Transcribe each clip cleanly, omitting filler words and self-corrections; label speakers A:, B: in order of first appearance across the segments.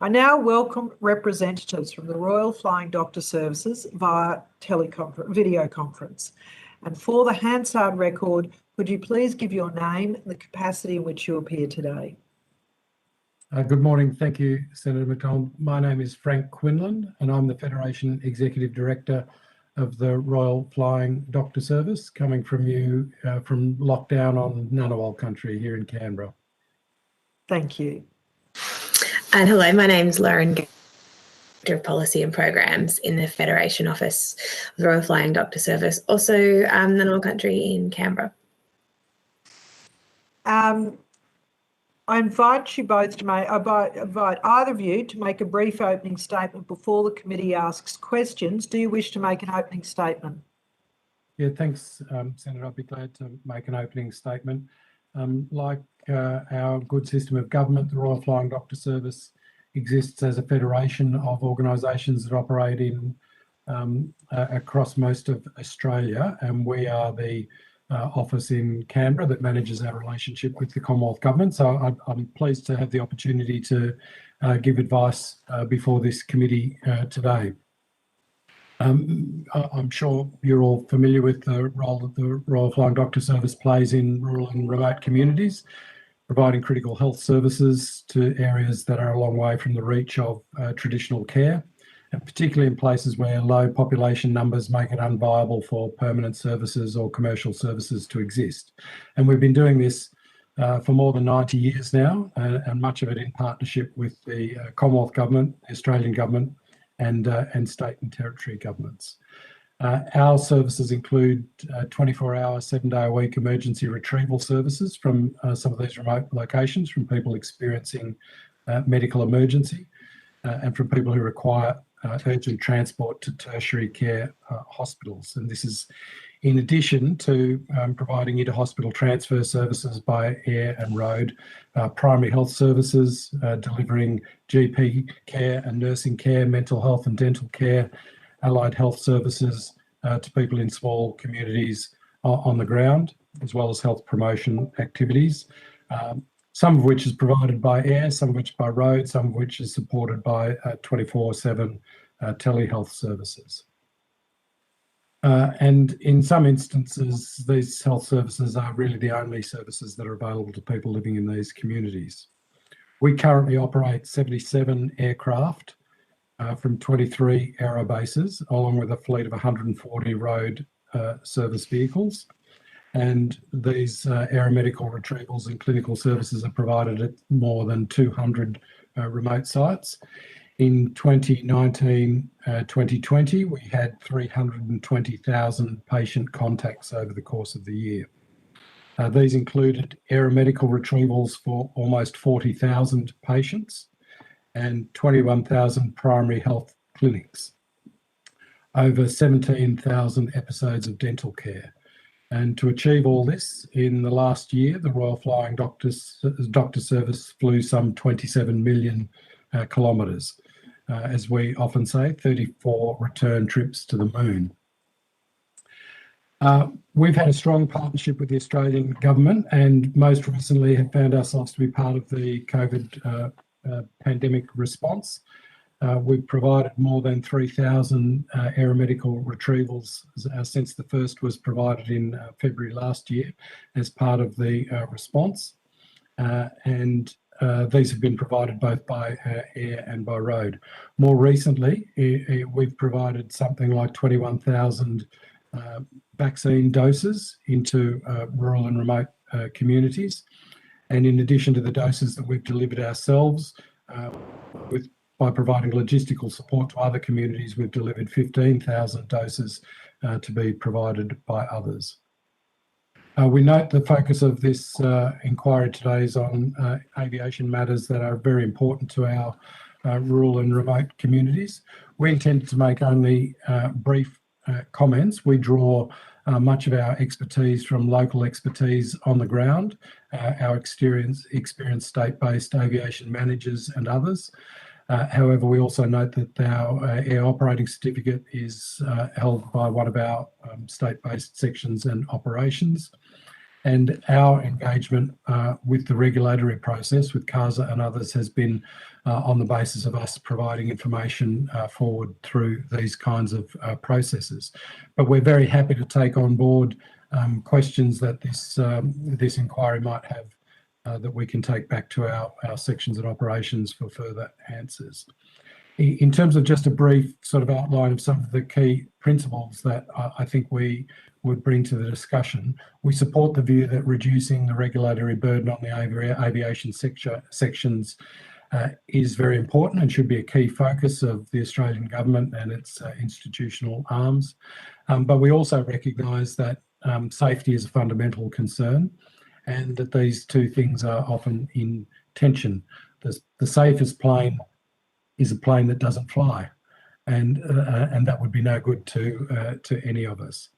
A: I now welcome representatives from the Royal Flying Doctor Services via video conference. And for the Hansard record, could you please give your name and the capacity in which you appear today?
B: Good morning. Thank you, Senator McDonald. My name is Frank Quinlan and I'm the Federation Executive Director of the Royal Flying Doctor Service, coming from you from lockdown on Ngunnawal country here in Canberra.
A: Thank you.
C: And hello, my name is Lauren, Director of Policy and Programs in the Federation Office of the Royal Flying Doctor Service, also Ngunnawal country in Canberra.
A: I invite you both to invite either of you to make a brief opening statement before the committee asks questions. Do you wish to make an opening statement?
B: Yeah, thanks, Senator. I'd be glad to make an opening statement. Like our good system of government, the Royal Flying Doctor Service exists as a federation of organisations that operate in across most of Australia, and we are the office in Canberra that manages our relationship with the Commonwealth Government. So I'm pleased to have the opportunity to give advice before this committee today. I'm sure you're all familiar with the role that the Royal Flying Doctor Service plays in rural and remote communities, providing critical health services to areas that are a long way from the reach of traditional care, and particularly in places where low population numbers make it unviable for permanent services or commercial services to exist. And we've been doing this for more than 90 years now, and much of it in partnership with the Commonwealth Government, the Australian Government, and state and territory governments. Our services include 24-hour, 7-day-a-week emergency retrieval services from some of these remote locations, from people experiencing medical emergency, and from people who require urgent transport to tertiary care hospitals. And this is in addition to providing inter-hospital transfer services by air and road, primary health services, delivering GP care and nursing care, mental health and dental care, allied health services to people in small communities on the ground, as well as health promotion activities, some of which is provided by air, some of which by road, some of which is supported by 24/7 telehealth services. And in some instances, these health services are really the only services that are available to people living in these communities. We currently operate 77 aircraft from 23 aero bases, along with a fleet of 140 road service vehicles. And these aeromedical retrievals and clinical services are provided at more than 200 remote sites. In 2019-2020, we had 320,000 patient contacts over the course of the year. These included aeromedical retrievals for almost 40,000 patients and 21,000 primary health clinics, over 17,000 episodes of dental care. And to achieve all this, in the last year, the Royal Flying Doctor Service flew some 27 million kilometres. As we often say, 34 return trips to the moon. We've had a strong partnership with the Australian Government, and most recently have found ourselves to be part of the COVID pandemic response. We've provided more than 3,000 aeromedical retrievals since the first was provided in February last year as part of the response. And these have been provided both by air and by road. More recently, we've provided something like 21,000 vaccine doses into rural and remote communities. And in addition to the doses that we've delivered ourselves, by providing logistical support to other communities, we've delivered 15,000 doses to be provided by others. We note the focus of this inquiry today is on aviation matters that are very important to our rural and remote communities. We intended to make only brief comments. We draw much of our expertise from local expertise on the ground, our experienced state-based aviation managers and others. However, we also note that our air operating certificate is held by one of our state-based sections and operations. And our engagement with the regulatory process with CASA and others has been on the basis of us providing information forward through these kinds of processes. But we're very happy to take on board questions that this inquiry might have that we can take back to our sections and operations for further answers. In terms of just a brief sort of outline of some of the key principles that I think we would bring to the discussion, we support the view that reducing the regulatory burden on the aviation sections is very important and should be a key focus of the Australian government and its institutional arms. But we also recognise that safety is a fundamental concern and that these two things are often in tension. The safest plane is a plane that doesn't fly, and that would be no good to any of us.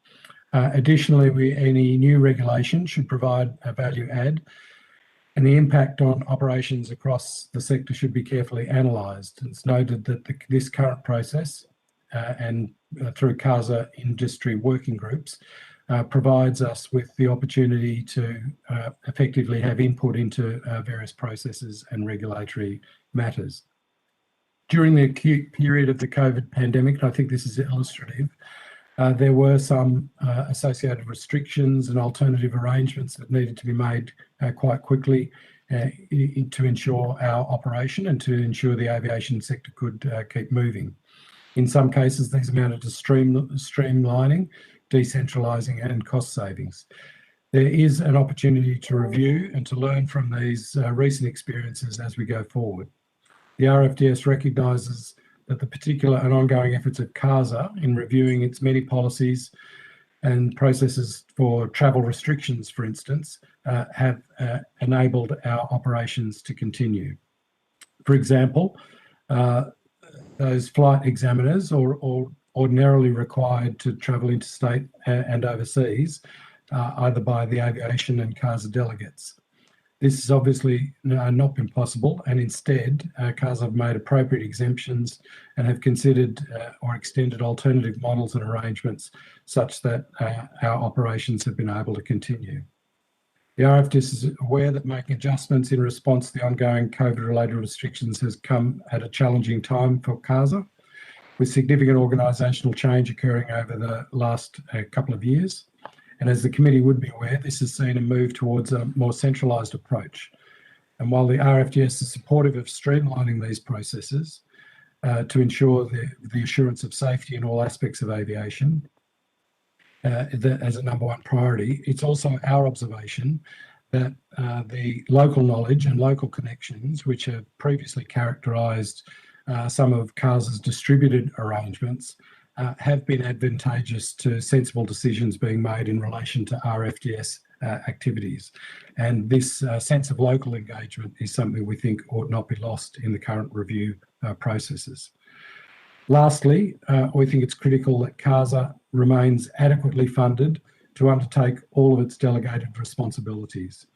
B: Additionally, any new regulation should provide a value add, and the impact on operations across the sector should be carefully analysed. It's noted that this current process and through CASA industry working groups provides us with the opportunity to effectively have input into various processes and regulatory matters. During the acute period of the COVID pandemic, and I think this is illustrative, there were some associated restrictions and alternative arrangements that needed to be made quite quickly to ensure our operation and to ensure the aviation sector could keep moving. In some cases, these amounted to streamlining, decentralising and cost savings. There is an opportunity to review and to learn from these recent experiences as we go forward. The RFDS recognises that the particular and ongoing efforts of CASA in reviewing its many policies and processes for travel restrictions, for instance, have enabled our operations to continue. For example, those flight examiners or ordinarily required to travel interstate and overseas, either by the Aviation and CASA delegates. This has obviously not been possible, and instead, CASA have made appropriate exemptions and have considered or extended alternative models and arrangements such that our operations have been able to continue. The RFDS is aware that making adjustments in response to the ongoing COVID-related restrictions has come at a challenging time for CASA, with significant organisational change occurring over the last couple of years. And as the committee would be aware, this has seen a move towards a more centralised approach. And while the RFDS is supportive of streamlining these processes to ensure the assurance of safety in all aspects of aviation as a number one priority, it's also our observation that the local knowledge and local connections, which have previously characterised some of CASA's distributed arrangements, have been advantageous to sensible decisions being made in relation to RFDS activities. And this sense of local engagement is something we think ought not be lost in the current review processes. Lastly, we think it's critical that CASA remains adequately funded to undertake all of its delegated responsibilities.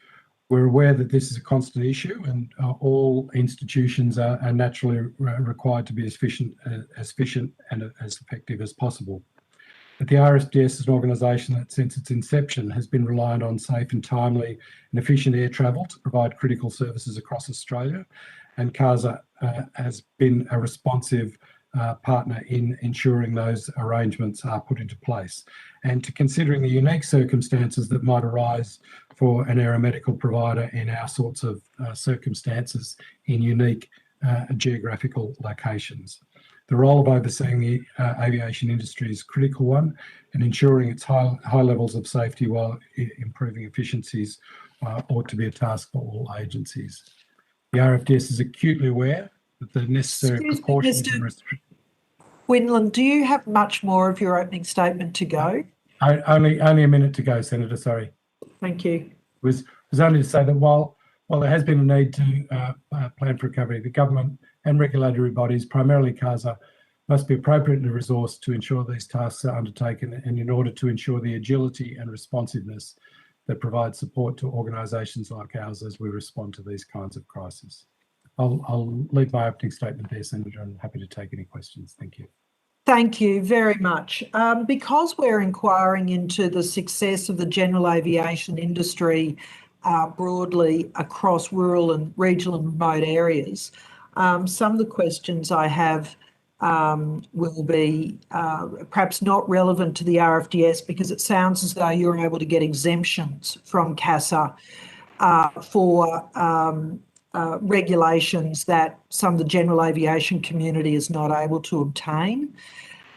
B: We're aware that this is a constant issue and all institutions are naturally required to be as efficient and as effective as possible. But the RFDS is an organisation that since its inception has been reliant on safe and timely and efficient air travel to provide critical services across Australia, and CASA has been a responsive partner in ensuring those arrangements are put into place. And to considering the unique circumstances that might arise for an aeromedical provider in our sorts of circumstances in unique geographical locations. The role of overseeing the aviation industry is a critical one, and ensuring its high levels of safety while improving efficiencies ought to be a task for all agencies. The RFDS is acutely aware that the necessary precautions and restrictions.
A: Quinlan, do you have much more of your opening statement to go?
B: Only a minute to go, Senator, sorry.
A: Thank you.
B: It was only to say that while there has been a need to plan for recovery, the government and regulatory bodies, primarily CASA, must be appropriately resourced to ensure these tasks are undertaken and in order to ensure the agility and responsiveness that provides support to organisations like ours as we respond to these kinds of crises. I'll leave my opening statement there, Senator. I'm happy to take any questions. Thank you.
A: Thank you very much. Because we're inquiring into the success of the general aviation industry broadly across rural and regional and remote areas, Some of the questions I have will be perhaps not relevant to the RFDS because it sounds as though you're able to get exemptions from CASA for regulations that some of the general aviation community is not able to obtain.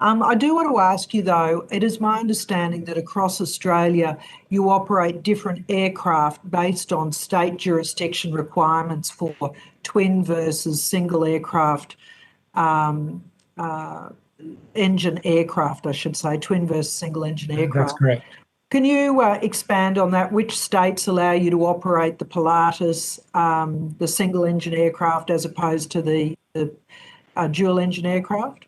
A: I do want to ask you though, it is my understanding that across Australia you operate different aircraft based on state jurisdiction requirements for twin versus single aircraft engine aircraft, I should say, twin versus single engine aircraft.
B: That's correct.
A: Can you expand on that? Which states allow you to operate the Pilatus, the single engine aircraft, as opposed to the dual engine aircraft?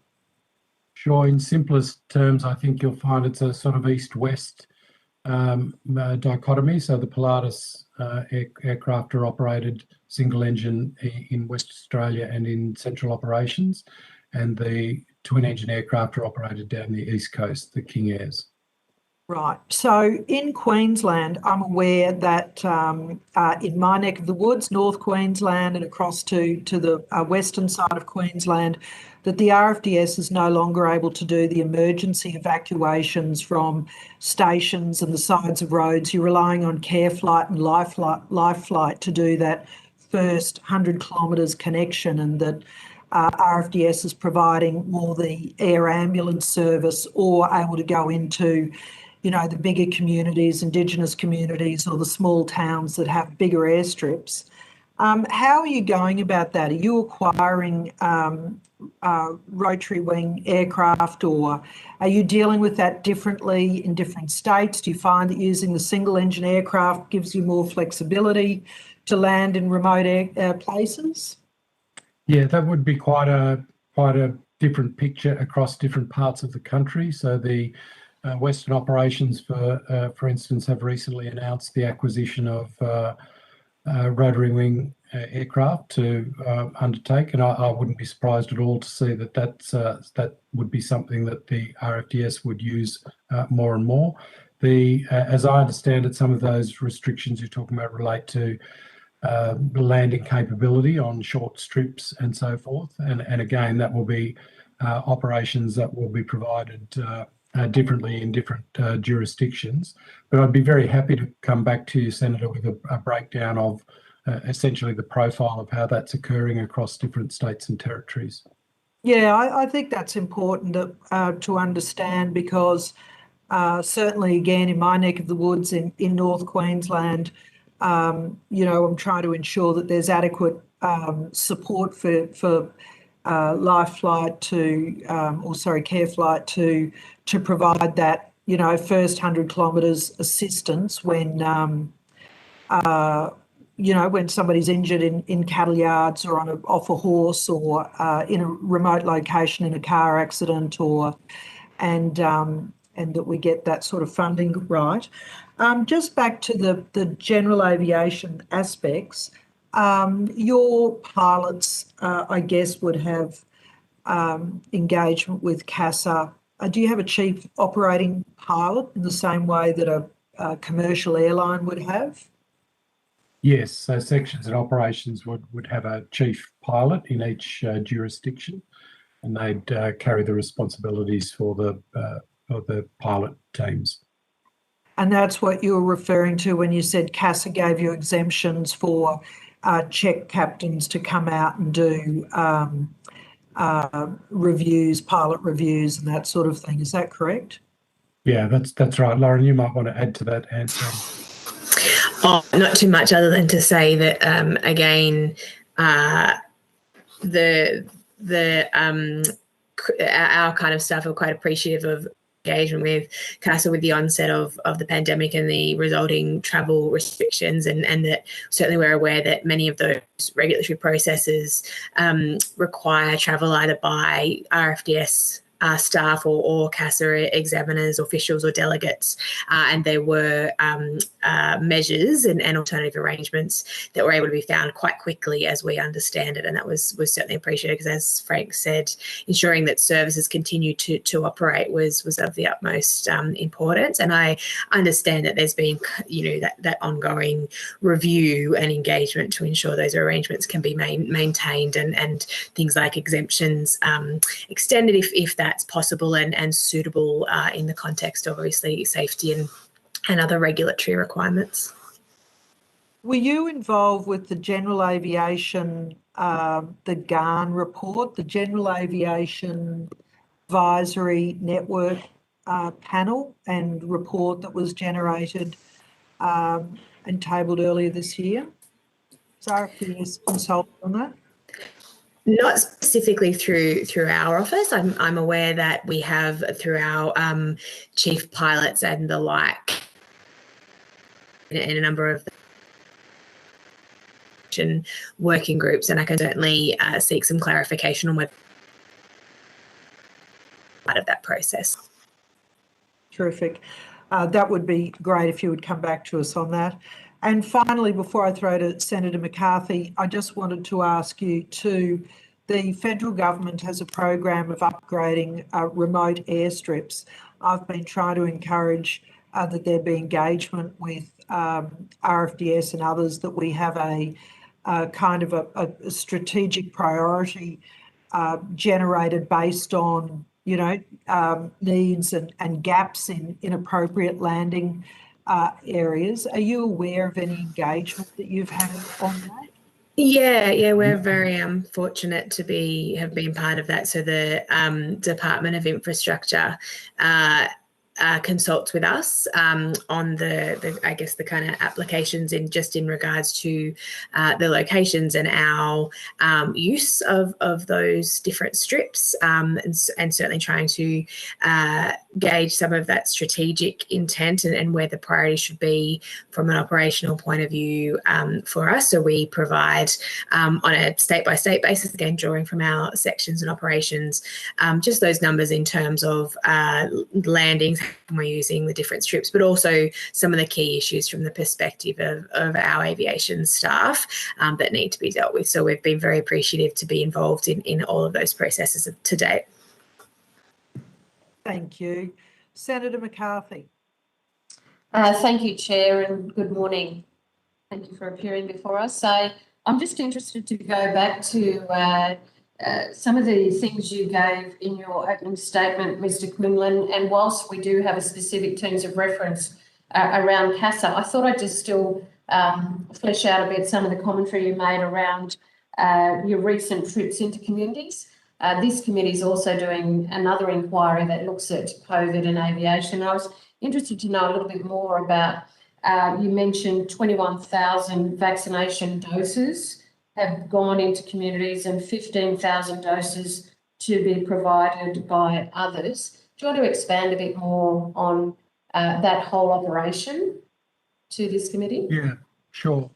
B: Sure. In simplest terms, I think you'll find it's a sort of east-west dichotomy. So the Pilatus aircraft are operated single engine in West Australia and in central operations, and the twin engine aircraft are operated down the east coast, the King Airs.
A: Right. So in Queensland, I'm aware that in my neck of the woods, North Queensland, and across to the western side of Queensland, that the RFDS is no longer able to do the emergency evacuations from stations and the sides of roads. You're relying on care flight and life flight to do that first 100 kilometres connection, and that RFDS is providing more the air ambulance service or able to go into, you know, the bigger communities, Indigenous communities, or the small towns that have bigger airstrips. How are you going about that? Are you acquiring rotary wing aircraft, or are you dealing with that differently in different states? Do you find that using the single engine aircraft gives you more flexibility to land in remote places?
B: Yeah, that would be quite a different picture across different parts of the country. So the Western operations, for instance, have recently announced the acquisition of rotary wing aircraft to undertake, and I wouldn't be surprised at all to see that that would be something that the RFDS would use more and more. As I understand it, some of those restrictions you're talking about relate to landing capability on short strips and so forth, and again, that will be operations that will be provided differently in different jurisdictions. But I'd be very happy to come back to you, Senator, with a breakdown of essentially the profile of how that's occurring across different states and territories.
A: Yeah, I think that's important to understand, because certainly, again, in my neck of the woods in North Queensland, you know, I'm trying to ensure that there's adequate support for life flight care flight to provide that, you know, first 100 kilometres assistance when, you know, when somebody's injured in cattle yards or off a horse, or in a remote location in a car accident, and that we get that sort of funding right. Just back to the general aviation aspects, your pilots, I guess, would have engagement with CASA. Do you have a chief operating pilot in the same way that a commercial airline would have?
B: Yes, so sections and operations would have a chief pilot in each jurisdiction, and they'd carry the responsibilities for the pilot teams. And
A: that's what you were referring to when you said CASA gave you exemptions for check captains to come out and do reviews, pilot reviews, and that sort of thing. Is that correct?
B: Yeah, that's right. Lauren, you might want to add to that answer.
C: Oh, not too much, other than to say that again, our kind of staff are quite appreciative of engagement with CASA with the onset of the pandemic and the resulting travel restrictions, and that certainly we're aware that many of those regulatory processes require travel either by RFDS staff or CASA examiners, officials or delegates, and there were measures and alternative arrangements that were able to be found quite quickly, as we understand it, and that was certainly appreciated, because as Frank said, ensuring that services continue to operate was of the utmost importance. And I understand that there's been, that ongoing review and engagement to ensure those arrangements can be maintained and things like exemptions extended if that's possible and suitable in the context of obviously safety and other regulatory requirements.
A: Were you involved with the General Aviation, the GARN report, the General Aviation Advisory Network panel and report that was generated and tabled earlier this year? Is RFDS consulted on that?
C: Not specifically through our office. I'm aware that we have through our chief pilots and the like in a number of working groups, and I can certainly seek some clarification on whether part of that process.
A: Terrific. That would be great if you would come back to us on that. And finally, before I throw to Senator McCarthy, I just wanted to ask you too, the federal government has a program of upgrading remote airstrips. I've been trying to encourage that there be engagement with RFDS and others, that we have a kind of a strategic priority generated based on needs and gaps in appropriate landing areas. Are you aware of any engagement that you've had on that? Yeah,
C: we're very fortunate to have been part of that. So the Department of Infrastructure consults with us on the I guess the kind of applications in regards to the locations and our use of those different strips, and certainly trying to gauge some of that strategic intent and where the priority should be from an operational point of view for us. So we provide on a state-by-state basis, again drawing from our sections and operations, just those numbers in terms of landings, and we're using the different strips, but also some of the key issues from the perspective of our aviation staff that need to be dealt with. So we've been very appreciative to be involved in all of those processes to date.
A: Thank you. Senator McCarthy.
D: Thank you, Chair, and good morning. Thank you for appearing before us. I'm just interested to go back to some of the things you gave in your opening statement, Mr. Quinlan, and whilst we do have a specific terms of reference around CASA, I thought I'd just still flesh out a bit some of the commentary you made around your recent trips into communities. This committee is also doing another inquiry that looks at COVID and aviation. I was interested to know a little bit more about, you mentioned 21,000 vaccination doses have gone into communities and 15,000 doses to be provided by others. Do you want to expand a bit more on that whole operation to this committee?
B: Yeah, sure.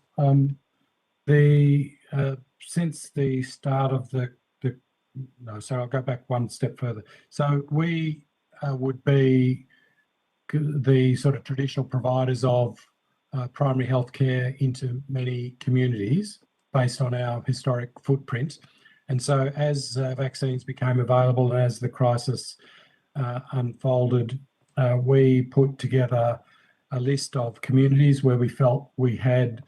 B: Since the start of I'll go back one step further. So we would be the sort of traditional providers of primary health care into many communities based on our historic footprint. And so as vaccines became available and as the crisis unfolded, we put together a list of communities where we felt we had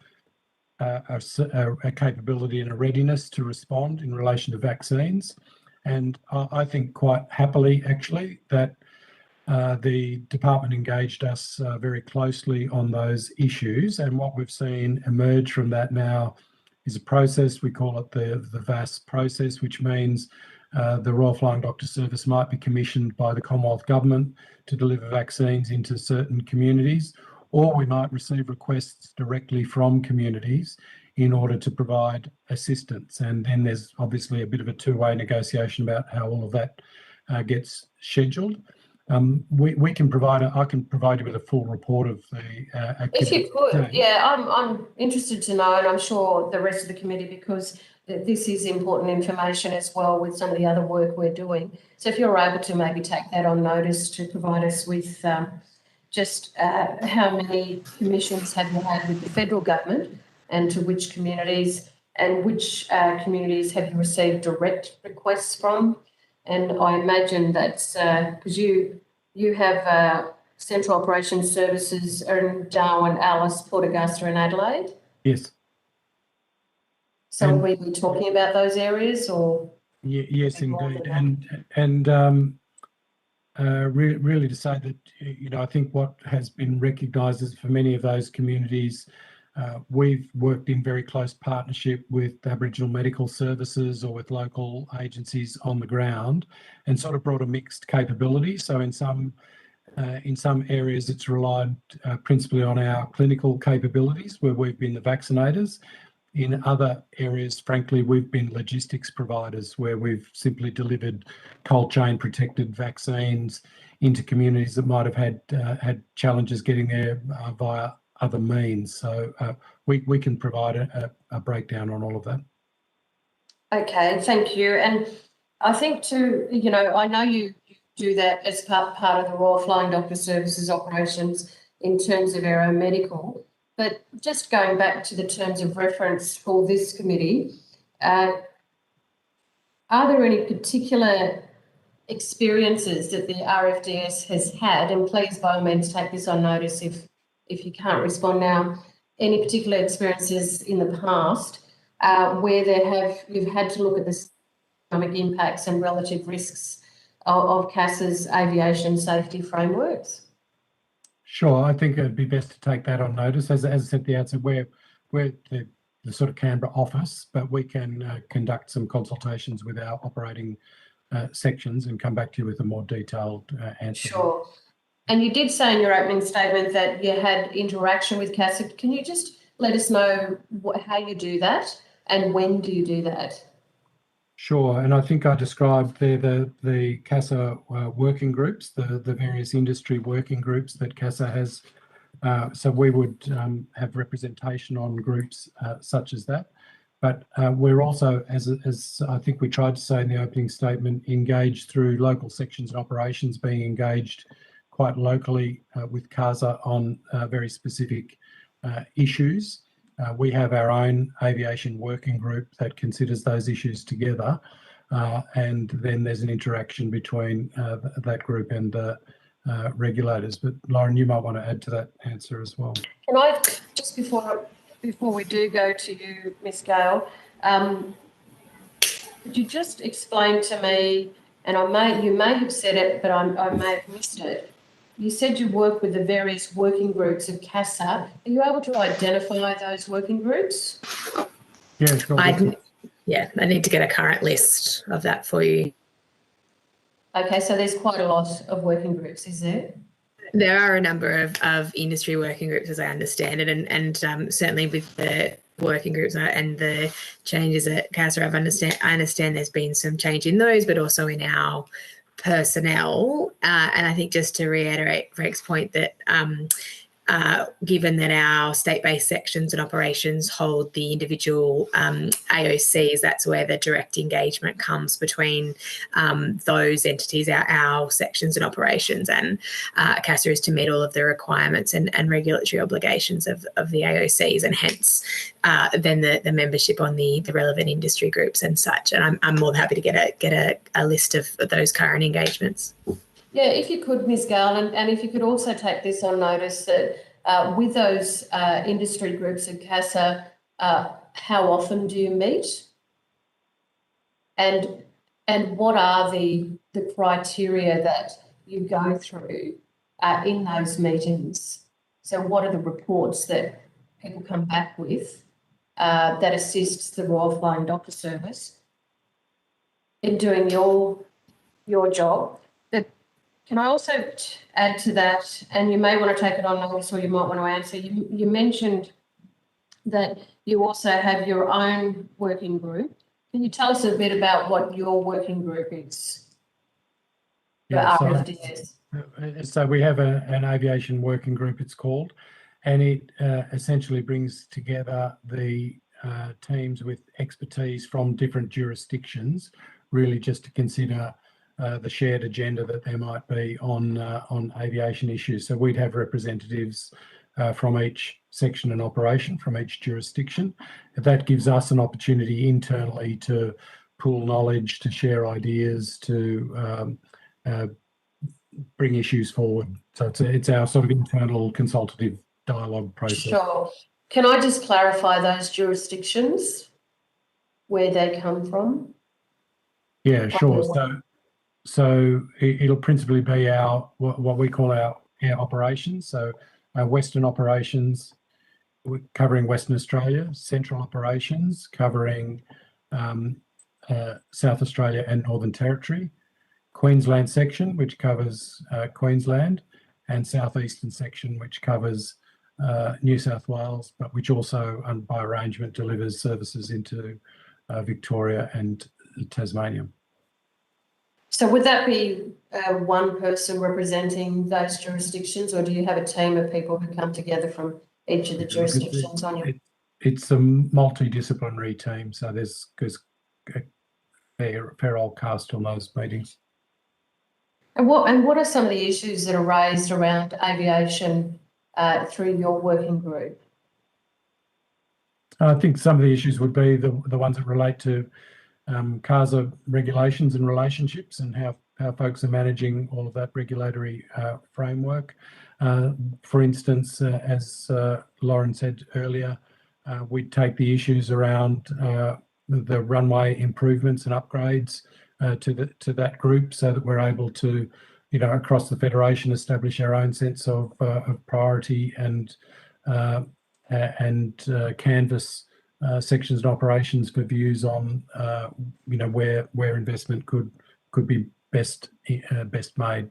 B: a capability and a readiness to respond in relation to vaccines. And I think quite happily, actually, that the department engaged us very closely on those issues. And what we've seen emerge from that now is a process, we call it the VAS process, which means the Royal Flying Doctor Service might be commissioned by the Commonwealth Government to deliver vaccines into certain communities, or we might receive requests directly from communities in order to provide assistance. And then there's obviously a bit of a two-way negotiation about how all of that gets scheduled. we can provide. I can provide you with a full report of the activity.
D: If you could, yeah, I'm interested to know, and I'm sure the rest of the committee, because this is important information as well with some of the other work we're doing. So if you're able to maybe take that on notice to provide us with just how many commissions have you had with the federal government, and to which communities, and which communities have you received direct requests from? And I imagine that's because you have Central Operations Services in Darwin, Alice, Port Augusta and Adelaide.
B: Yes.
D: So are we talking about those areas, or?
B: Yes, indeed. And really to say that, you know, I think what has been recognised is for many of those communities, we've worked in very close partnership with Aboriginal medical services or with local agencies on the ground, and sort of brought a mixed capability. So in some areas, it's relied principally on our clinical capabilities, where we've been the vaccinators. In other areas, frankly, we've been logistics providers, where we've simply delivered cold chain protected vaccines into communities that might have had challenges getting there via other means. So we can provide a breakdown on all of that. Okay,
D: thank you. And I think too, you know, I know you do that as part of the Royal Flying Doctor Services operations in terms of aeromedical. But just going back to the terms of reference for this committee, are there any particular experiences that the RFDS has had, and please by all means take this on notice if you can't respond now, any particular experiences in the past where you've had to look at the economic impacts and relative risks of CASA's aviation safety frameworks?
B: Sure, I think it'd be best to take that on notice. As I said at the outset, we're the sort of Canberra office, but we can conduct some consultations with our operating sections and come back to you with a more detailed answer.
D: Sure. And you did say in your opening statement that you had interaction with CASA. Can you just let us know how you do that and when do you do that?
B: Sure, and I think I described there the CASA working groups, the various industry working groups that CASA has. So we would have representation on groups such as that. But we're also, as I think we tried to say in the opening statement, engaged through local sections and operations, being engaged quite locally with CASA on very specific issues. We have our own aviation working group that considers those issues together, and then there's an interaction between that group and the regulators. But Lauren, you might want to add to that answer as well.
D: Can I just before we do go to you, Ms. Gale, could you just explain to me, and you may have said it, but I may have missed it. You said you work with the various working groups of CASA. Are you able to identify those working groups?
B: Yeah, sure.
C: I need to get a current list of that for you.
D: Okay, so there's quite a lot of working groups, is there?
C: There are a number of industry working groups, as I understand it, and certainly with the working groups and the changes at CASA, I understand there's been some change in those, but also in our personnel. And I think just to reiterate Greg's point that given that our state-based sections and operations hold the individual AOCs, that's where the direct engagement comes between those entities, our sections and operations, and CASA is to meet all of the requirements and regulatory obligations of the AOCs, and hence then the membership on the relevant industry groups and such. And I'm more than happy to get a list of those current engagements.
D: Yeah, if you could, Ms. Gale, and if you could also take this on notice that with those industry groups of CASA, how often do you meet? And what are the criteria that you go through in those meetings? So what are the reports that people come back with that assists the Royal Flying Doctor Service in doing your job? Can I also add to that, and you may want to take it on notice or you might want to answer, you mentioned that you also have your own working group. Can you tell us a bit about what your working group is for RFDS?
B: So we have an aviation working group, it's called, and it essentially brings together the teams with expertise from different jurisdictions, really just to consider the shared agenda that there might be on aviation issues. So we'd have representatives from each section and operation, from each jurisdiction. That gives us an opportunity internally to pool knowledge, to share ideas, to bring issues forward. So it's our sort of internal consultative dialogue process.
D: Sure. Can I just clarify those jurisdictions, where they come from?
B: Yeah, sure. So it'll principally be our what we call our operations. So our Western operations covering Western Australia, Central operations covering South Australia and Northern Territory, Queensland section, which covers Queensland, and Southeastern section, which covers New South Wales, but which also, by arrangement, delivers services into Victoria and Tasmania.
D: So would that be one person representing those jurisdictions, or do you have a team of people who come together from each of the jurisdictions on your?
B: It's a multidisciplinary team, so there's a fair old cast on those meetings.
D: And what are some of the issues that are raised around aviation through your working group?
B: I think some of the issues would be the ones that relate to CASA regulations and relationships, and how folks are managing all of that regulatory framework. For instance, as Lauren said earlier, we'd take the issues around the runway improvements and upgrades to that group, so that we're able to, across the Federation, establish our own sense of priority and canvass sections and operations for views on where investment could be best made.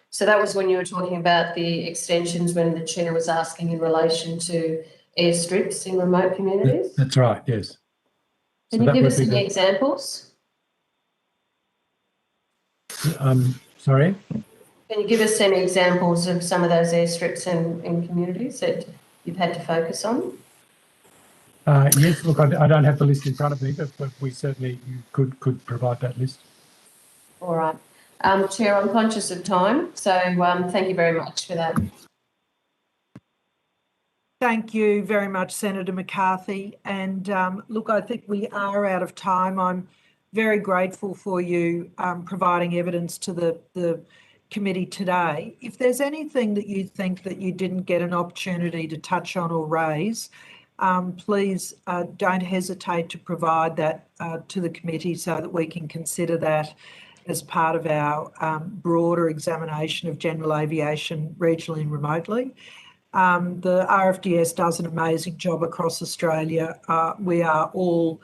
D: So that was when you were talking about the extensions, when the chair was asking in relation to airstrips in remote communities?
B: That's right, yes.
D: Can you give us any examples?
B: Sorry?
D: Can you give us any examples of some of those airstrips in communities that you've had to focus on?
B: Yes, look, I don't have the list in front of me, but we certainly could provide that list.
D: All right. Chair, I'm conscious of time, so thank you very much for that.
A: Thank you very much, Senator McCarthy. And look, I think we are out of time. I'm very grateful for you providing evidence to the committee today. If there's anything that you think that you didn't get an opportunity to touch on or raise, please don't hesitate to provide that to the committee, so that we can consider that as part of our broader examination of general aviation regionally and remotely. The RFDS does an amazing job across Australia. We are all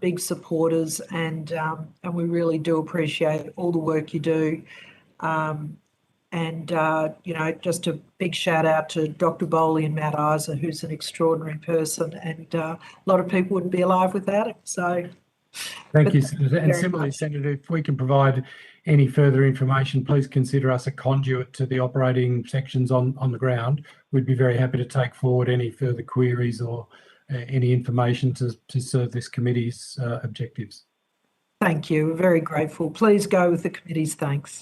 A: big supporters, and we really do appreciate all the work you do. Just a big shout out to Dr. Bowley and Matt Isa, who's an extraordinary person, and a lot of people wouldn't be alive without it. So,
B: thank you, Senator. And similarly, Senator, if we can provide any further information, please consider us a conduit to the operating sections on the ground. We'd be very happy to take forward any further queries or any information to serve this committee's objectives.
A: Thank you. We're very grateful. Please go with the committee's thanks.